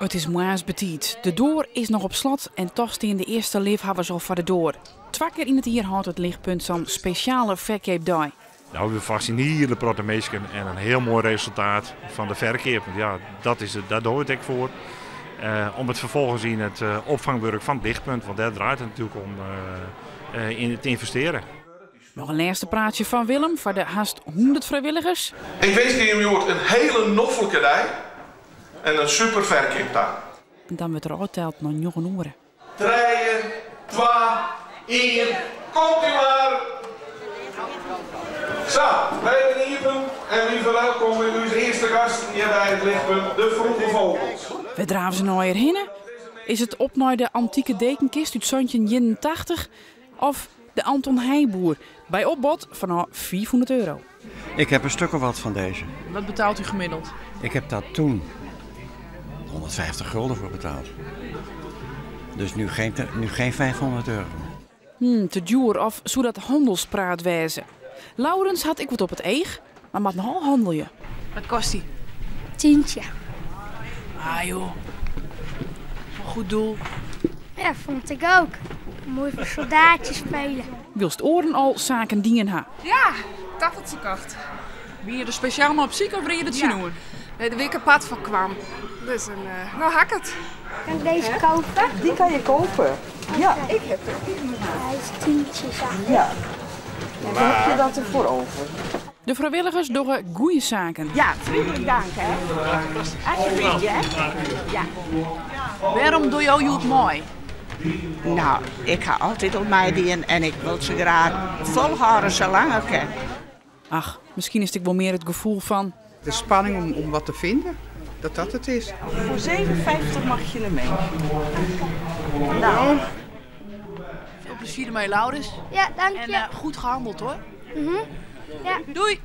Het is maasbetiid. De deur is nog op slot en toch staan de eerste liefhebbers al voor de deur. 2 keer in het jaar houdt het lichtpunt zo'n speciale verkeepdag. Nou, we fascinerende protameesken en een heel mooi resultaat van de verkeer. Ja, daar doe ik het voor. Om het vervolgens in het opvangwerk van het lichtpunt, want daar draait het natuurlijk om in het investeren. Nog een laatste praatje van Willem voor de haast 100 vrijwilligers. Ik wens jullie een hele noffelijke dag en een super verkeerdag. En dan wordt er uitgeteld naar 9 uur. 3, 2, 1, komt u maar! Zo, wij zijn hier en u verwelkomen uw eerste gast hier bij het lichtpunt, de Vroege Vogels. We draven ze nou hierheen. Is het op naar de antieke dekenkist uit Zandje 81 of de Anton Heijboer bij opbod van €400? Ik heb een stuk of wat van deze. Wat betaalt u gemiddeld? Ik heb daar toen 150 gulden voor betaald. Dus nu geen €500. Te duur of zou dat handelspraat wezen? Laurens had ik wat op het eeg, maar wat nogal handel je? Wat kost die? 10. Ah joh. Een goed doel. Ja, vond ik ook. Mooi voor soldaatjes spelen. Wilst oren al zaken dingen ha? Ja, tafeltje kocht. Ben je er speciaal maar op ziek of ben je het zien hoor? Nee, de weer kapot van kwam. Dus nou hak het. Kan ik deze kopen? Die kan je kopen. Ja, ik heb er. Hij is 10 zacht. Ja. En dan heb je dat ervoor over. De vrijwilligers doen goede zaken. Ja, vriendelijk dank hè. Alsjeblieft hè. Ja. Waarom doe jou het mooi? Nou, ik ga altijd op mij die en ik wil ze graag volhouden zolang ik kan. Ach, misschien is het wel meer het gevoel van... De spanning om wat te vinden, dat het is. Voor 57 mag je er mee. Nou. Veel plezier ermee, Laurens. Ja, dank je. En goed gehandeld hoor. Ja. Doei! Doei.